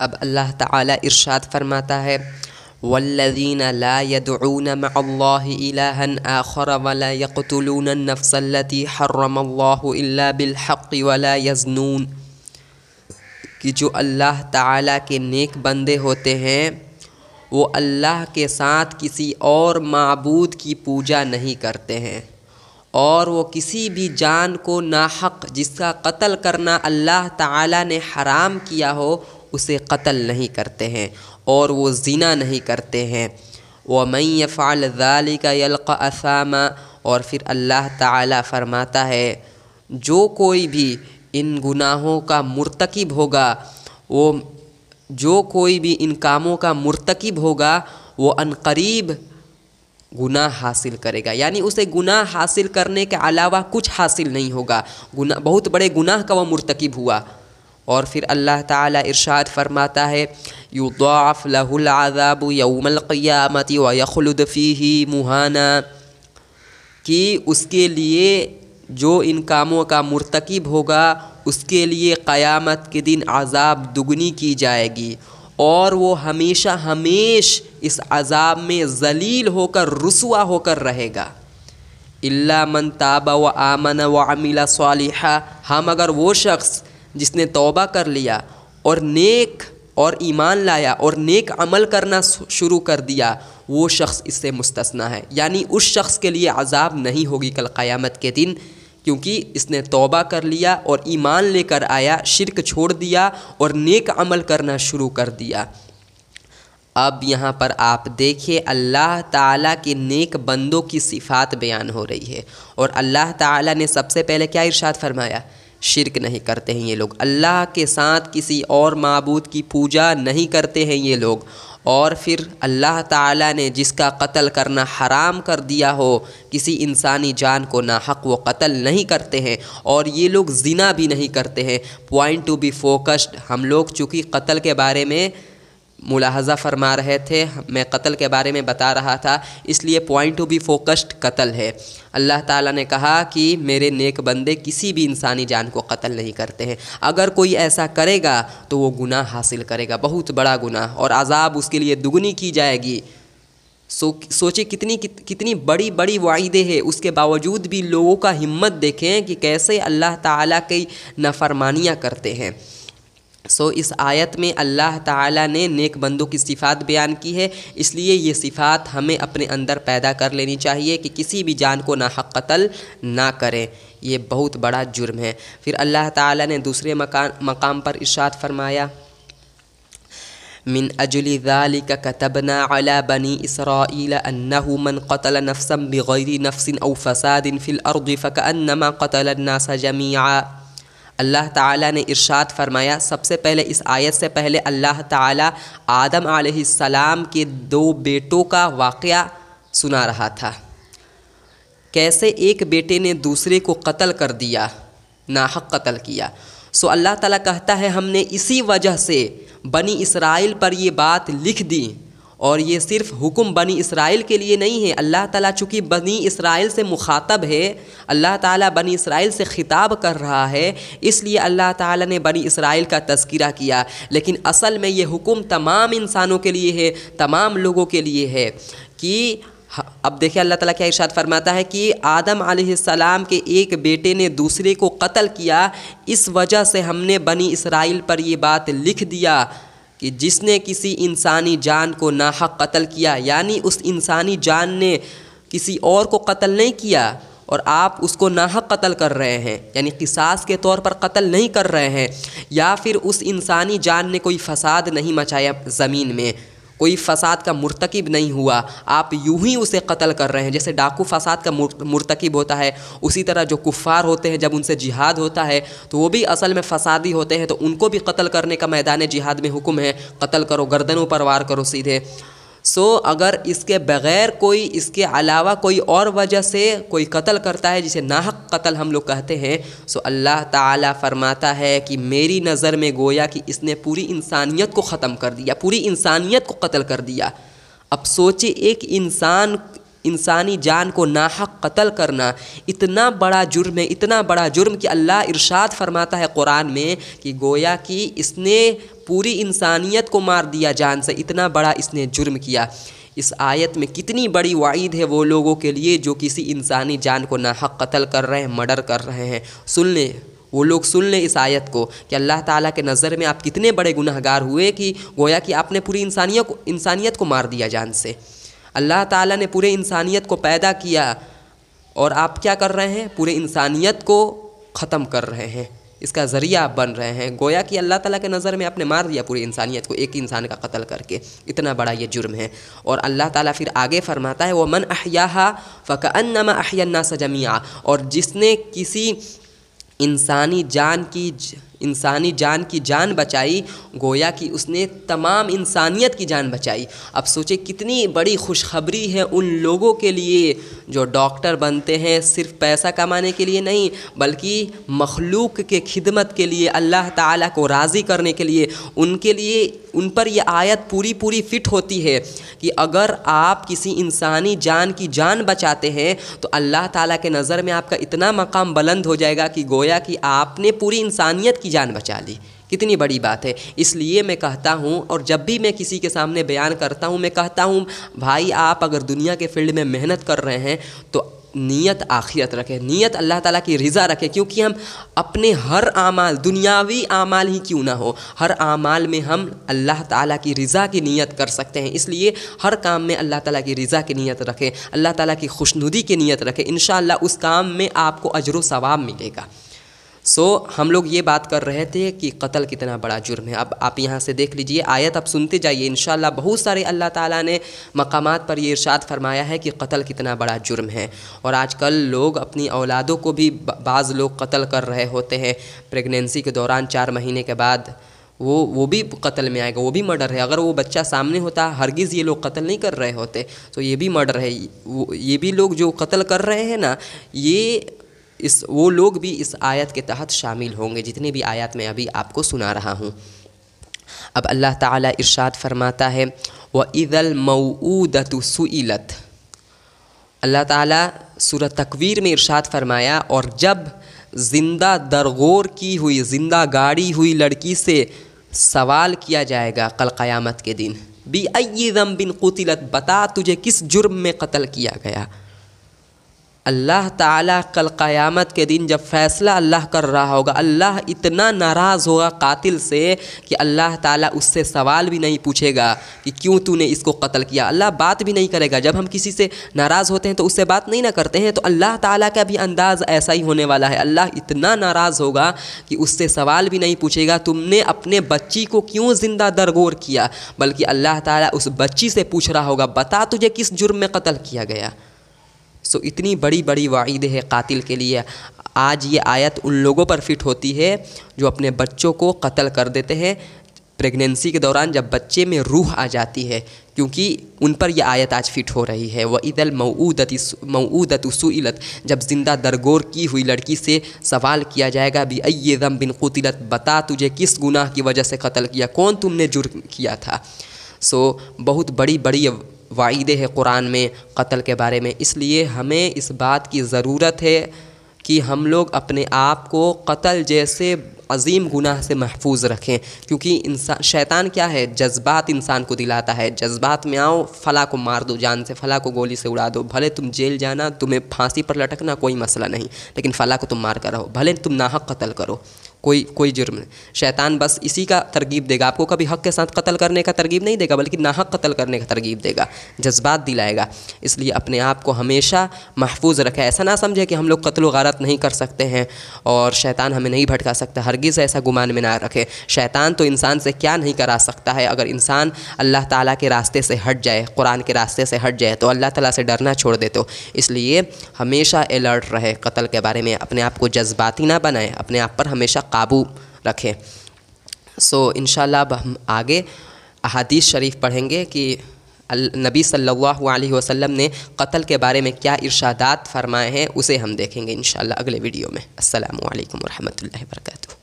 اب اللہ تعالیٰ ارشاد فرماتا ہے والذین لا يدعون مع اللہ الہا آخر ولا يقتلون النفس التي حرم اللہ الا بالحق ولا يزنون، کہ جو اللہ تعالیٰ کے نیک بندے ہوتے ہیں وہ اللہ کے ساتھ کسی اور معبود کی پوجا نہیں کرتے ہیں، اور وہ کسی بھی جان کو ناحق جس کا قتل کرنا اللہ تعالیٰ نے حرام کیا ہو اسے قتل نہیں کرتے ہیں، اور وہ زنا نہیں کرتے ہیں۔ وَمَن يَفْعَلْ ذَلِكَ يَلْقَ أَثَامًا، اور پھر اللہ تعالیٰ فرماتا ہے جو کوئی بھی ان گناہوں کا مرتکب ہوگا، جو کوئی بھی ان کاموں کا مرتکب ہوگا وہ عنقریب گناہ حاصل کرے گا، یعنی اسے گناہ حاصل کرنے کے علاوہ کچھ حاصل نہیں ہوگا، بہت بڑے گناہ کا وہ مرتکب ہوا۔ اور پھر اللہ تعالیٰ ارشاد فرماتا ہے یضاعف لہ العذاب یوم القیامۃ ویخلد فیہ مہانا، کہ اس کے لیے جو ان کاموں کا مرتکب ہوگا اس کے لیے قیامت کے دن عذاب دگنی کی جائے گی، اور وہ ہمیشہ اس عذاب میں ذلیل ہو کر رسوا ہو کر رہے گا۔ الا من تاب وآمن وعمل صالحا، ہم اگر وہ شخص جس نے توبہ کر لیا اور ایمان لایا اور نیک عمل کرنا شروع کر دیا، وہ شخص اس سے مستثنیٰ ہے، یعنی اس شخص کے لیے عذاب نہیں ہوگی کل قیامت کے دن، کیونکہ اس نے توبہ کر لیا اور ایمان لے کر آیا، شرک چھوڑ دیا اور نیک عمل کرنا شروع کر دیا۔ اب یہاں پر آپ دیکھیے اللہ تعالیٰ کے نیک بندوں کی صفات بیان ہو رہی ہے، اور اللہ تعالیٰ نے سب سے پہلے کیا ارشاد فرمایا؟ شرک نہیں کرتے ہیں یہ لوگ، اللہ کے ساتھ کسی اور معبود کی پوجا نہیں کرتے ہیں یہ لوگ، اور پھر اللہ تعالیٰ نے جس کا قتل کرنا حرام کر دیا ہو، کسی انسانی جان کو ناحق وہ قتل نہیں کرتے ہیں، اور یہ لوگ زنا بھی نہیں کرتے ہیں۔ پوائنٹ ٹو بی فوکسڈ، ہم لوگ چونکہ قتل کے بارے میں ملاحظہ فرما رہے تھے، میں قتل کے بارے میں بتا رہا تھا، اس لیے پوائنٹ ٹو بی فوکسڈ قتل ہے۔ اللہ تعالیٰ نے کہا کہ میرے نیک بندے کسی بھی انسانی جان کو قتل نہیں کرتے ہیں، اگر کوئی ایسا کرے گا تو وہ گناہ حاصل کرے گا، بہت بڑا گناہ، اور عذاب اس کے لیے دگنی کی جائے گی۔ سوچیں کتنی بڑی بڑی وعیدیں ہیں، اس کے باوجود بھی لوگوں کا ہمت دیکھیں کہ کیسے اللہ تعالیٰ کی نافرمانیاں کرتے ہیں۔ اس آیت میں اللہ تعالیٰ نے نیک بندوں کی صفات بیان کی ہے، اس لیے یہ صفات ہمیں اپنے اندر پیدا کر لینی چاہیے کہ کسی بھی جان کو ناحق قتل نہ کریں، یہ بہت بڑا جرم ہے۔ پھر اللہ تعالیٰ نے دوسرے مقام پر ارشاد فرمایا من اجل ذلك كتبنا على بني اسرائيل انه من قتل نفسا بغير نفس او فساد في الارض فكأنما قتل الناس جميعا۔ اللہ تعالیٰ نے ارشاد فرمایا، سب سے پہلے اس آیت سے پہلے اللہ تعالیٰ آدم علیہ السلام کے 2 بیٹوں کا واقعہ سنا رہا تھا، کیسے ایک بیٹے نے دوسرے کو قتل کر دیا، ناحق قتل کیا۔ اللہ تعالیٰ کہتا ہے ہم نے اسی وجہ سے بنی اسرائیل پر یہ بات لکھ دی، اور یہ صرف حکم بنی اسرائیل کے لیے نہیں ہے، اللہ تعالیٰ چونکہ بنی اسرائیل سے مخاطب ہے، اللہ تعالیٰ بنی اسرائیل سے خطاب کر رہا ہے، اس لیے اللہ تعالیٰ نے بنی اسرائیل کا تذکرہ کیا، لیکن اصل میں یہ حکم تمام انسانوں کے لیے ہے، تمام لوگوں کے لیے ہے۔ کہ اب دیکھیں اللہ تعالیٰ کیا ارشاد فرماتا ہے کہ آدم علیہ السلام کے ایک بیٹے نے دوسرے کو قتل کیا، اس وجہ سے ہم نے بنی اسرائیل پر یہ بات لکھ دیا کہ جس نے کسی انسانی جان کو ناحق قتل کیا، یعنی اس انسانی جان نے کسی اور کو قتل نہیں کیا اور آپ اس کو ناحق قتل کر رہے ہیں، یعنی قصاص کے طور پر قتل نہیں کر رہے ہیں، یا پھر اس انسانی جان نے کوئی فساد نہیں مچایا زمین میں، کوئی فساد کا مرتکب نہیں ہوا، آپ یوں ہی اسے قتل کر رہے ہیں۔ جیسے ڈاکو فساد کا مرتکب ہوتا ہے، اسی طرح جو کفار ہوتے ہیں جب ان سے جہاد ہوتا ہے تو وہ بھی اصل میں فسادی ہوتے ہیں، تو ان کو بھی قتل کرنے کا میدان جہاد میں حکم ہے، قتل کرو، گردنوں پر وار کرو سیدھے۔ اگر اس کے بغیر کوئی، اس کے علاوہ کوئی اور وجہ سے کوئی قتل کرتا ہے جسے ناحق قتل ہم لوگ کہتے ہیں، اللہ تعالیٰ فرماتا ہے کہ میری نظر میں گویا کہ اس نے پوری انسانیت کو ختم کر دیا، پوری انسانیت کو قتل کر دیا۔ اب سوچے ایک انسانی جان کو ناحق قتل کرنا اتنا بڑا جرم ہے، اتنا بڑا جرم کہ اللہ ارشاد فرماتا ہے قرآن میں کہ گویا کہ اس نے پوری انسانیت کو مار دیا جان سے، اتنا بڑا اس نے جرم کیا۔ اس آیت میں کتنی بڑی وعید ہے وہ لوگوں کے لیے جو کسی انسانی جان کو ناحق قتل کر رہے ہیں، مرڈر کر رہے ہیں۔ سن لیں وہ لوگ، سن لیں اس آیت کو کہ اللہ تعالیٰ کے نظر میں آپ کتنے بڑے گناہ گار ہوئے کہ گویا کہ آپ نے پوری انسانیت کو مار دیا جان سے۔ اللہ تعالیٰ نے پورے انسانیت کو پیدا کیا اور آپ کیا کر رہے ہیں؟ پورے انسانیت کو ختم کر رہے ہیں، اس کا ذریعہ آپ بن رہے ہیں۔ گویا کہ اللہ تعالیٰ کے نظر میں آپ نے مار دیا پوری انسانیت کو ایک انسان کا قتل کر کے، اتنا بڑا یہ جرم ہے۔ اور اللہ تعالیٰ پھر آگے فرماتا ہے وَمَنْ أَحْيَاهَا فَكَأَنَّمَا أَحْيَا النَّاسَ جَمِيعًا، اور جس نے کسی انسانی جان کی جان بچائی، گویا کہ اس نے تمام انسانیت کی جان بچائی۔ اب سوچیں کتنی بڑی خوشخبری ہے ان لوگوں کے لیے جو ڈاکٹر بنتے ہیں صرف پیسہ کمانے کے لیے نہیں، بلکہ مخلوق کے خدمت کے لیے، اللہ تعالیٰ کو راضی کرنے کے لیے، ان پر یہ آیت پوری فٹ ہوتی ہے کہ اگر آپ کسی انسانی جان کی جان بچاتے ہیں تو اللہ تعالیٰ کے نظر میں آپ کا اتنا مقام بلند ہو جائے گا کہ گویا کہ آپ نے پوری انسانیت کی جان بچا لی۔ کتنی بڑی بات ہے۔ اس لیے میں کہتا ہوں، اور جب بھی میں کسی کے سامنے بیان کرتا ہوں، میں کہتا ہوں بھائی آپ اگر دنیا کے فیلڈ میں محنت کر رہے ہیں تو نیت آخرت رکھے، نیت اللہ تعالیٰ کی رضا رکھے، کیونکہ ہم اپنے ہر اعمال، دنیاوی اعمال ہی کیوں نہ ہو، ہر اعمال میں ہم اللہ تعالیٰ کی رضا کی نیت کر سکتے ہیں۔ اس لیے ہر کام میں اللہ تعالیٰ کی رضا کی نیت رکھیں، اللہ تعالیٰ کی خوشنودی کی نیت رکھیں، انشاءاللہ اس کام میں آپ کو اجر و ثواب ملے گا۔ ہم لوگ یہ بات کر رہے تھے کہ قتل کتنا بڑا جرم ہے۔ اب آپ یہاں سے دیکھ لیجئے آیت، اب سنتے جائیے انشاءاللہ بہت سارے اللہ تعالیٰ نے مقامات پر یہ ارشاد فرمایا ہے کہ قتل کتنا بڑا جرم ہے۔ اور آج کل لوگ اپنی اولادوں کو بھی بعض لوگ قتل کر رہے ہوتے ہیں، پریگنینسی کے دوران 4 مہینے کے بعد وہ بھی قتل میں آئے گا، وہ بھی مرڈر ہے۔ اگر وہ بچہ سامنے ہوتا ہرگز یہ لوگ قتل نہیں کر رہے ہوتے، تو یہ بھی مرڈر ہے۔ یہ بھی لوگ جو قتل کر رہے ہیں نا، وہ لوگ بھی اس آیت کے تحت شامل ہوں گے، جتنی بھی آیات میں ابھی آپ کو سنا رہا ہوں۔ اب اللہ تعالیٰ ارشاد فرماتا ہے وَإِذَا الْمَوْءُودَةُ سُئِلَتْ، اللہ تعالیٰ سورہ تکویر میں ارشاد فرمایا اور جب زندہ درغور کی ہوئی، زندہ گاڑی ہوئی لڑکی سے سوال کیا جائے گا کل قیامت کے دن، بِأَيِّ ذَنبٍ قُتِلَتْ، بتا تجھے کس جرم میں قتل کیا گیا۔ اللہ تعالیٰ کل قیامت کے دن جب فیصلہ اللہ کر رہا ہوگا، اللہ اتنا ناراض ہوگا قاتل سے کہ اللہ تعالیٰ اس سے سوال بھی نہیں پوچھے گا کہ کیوں تو نے اس کو قتل کیا، اللہ بات بھی نہیں کرے گا۔ جب ہم کسی سے ناراض ہوتے ہیں تو اس سے بات نہیں نہ کرتے ہیں، تو اللہ تعالیٰ کا بھی انداز ایسا ہی ہونے والا ہے۔ اللہ اتنا ناراض ہوگا کہ اس سے سوال بھی نہیں پوچھے گا تم نے اپنے بچی کو کیوں زندہ درگور کیا، بلکہ اللہ تعالیٰ اس بچی سے پوچھ رہا ہوگا بتا تجھے کس جرم میں قتل کیا گیا۔ اتنی بڑی وعید ہے قاتل کے لیے۔ آج یہ آیت ان لوگوں پر فٹ ہوتی ہے جو اپنے بچوں کو قتل کر دیتے ہیں پریگنینسی کے دوران، جب بچے میں روح آ جاتی ہے، کیونکہ ان پر یہ آیت آج فٹ ہو رہی ہے وَإِذَا الْمَوْءُودَةُ سُئِلَتْ، جب زندہ درگور کی ہوئی لڑکی سے سوال کیا جائے گا بِأَيِّ ذَنبٍ قُتِلَتْ، بتا تجھے کس گناہ کی وجہ سے قتل کیا، کون تم نے جرم کیا تھا۔ بہت بڑی وعیدیں ہے قرآن میں قتل کے بارے میں۔ اس لیے ہمیں اس بات کی ضرورت ہے کہ ہم لوگ اپنے آپ کو قتل جیسے عظیم گناہ سے محفوظ رکھیں، کیونکہ شیطان کیا ہے، جذبات انسان کو دلاتا ہے، جذبات میں آؤ فلاں کو مار دو جان سے، فلاں کو گولی سے اڑا دو، بھلے تم جیل جانا، تمہیں پھانسی پر لٹکنا کوئی مسئلہ نہیں، لیکن فلاں کو تم مار کر رہو، بھلے تم ناحق قتل کرو، کوئی جرم نہیں۔ شیطان بس اسی کا ترغیب دے گا، آپ کو کبھی حق کے ساتھ قتل کرنے کا ترغیب نہیں دے گا، بلکہ ناحق قتل کرنے کا ترغیب دے گا، جذبات دلائے گا۔ اس لیے اپنے آپ کو ہمیشہ محفوظ رکھیں، ایسا نہ سمجھے کہ ہم لوگ قتل و غارت نہیں کر سکتے ہیں اور شیطان ہمیں نہیں بھٹکا سکتا، ہرگز ایسا گمان میں نہ رکھے۔ شیطان تو انسان سے کیا نہیں کرا سکتا ہے، اگر انسان اللہ تعالیٰ کے راستے سے ہٹ جائے، قرآن کے راستے سے ہٹ جائے تو اللہ تعالیٰ سے ڈرنا چھوڑ دے۔ تو اس لیے ہمیشہ الرٹ رہے قتل کے بارے میں، اپنے آپ کو جذباتی نہ بنائیں، اپنے آپ پر ہمیشہ قابو رکھیں۔ انشاءاللہ اب ہم آگے احادیث شریف پڑھیں گے کہ نبی صلی اللہ علیہ وسلم نے قتل کے بارے میں کیا ارشادات فرمائے ہیں، اسے ہم دیکھیں گے انشاءاللہ اگلے ویڈیو میں۔ السلام علیکم ورحمۃ اللہ وبرکاتہ۔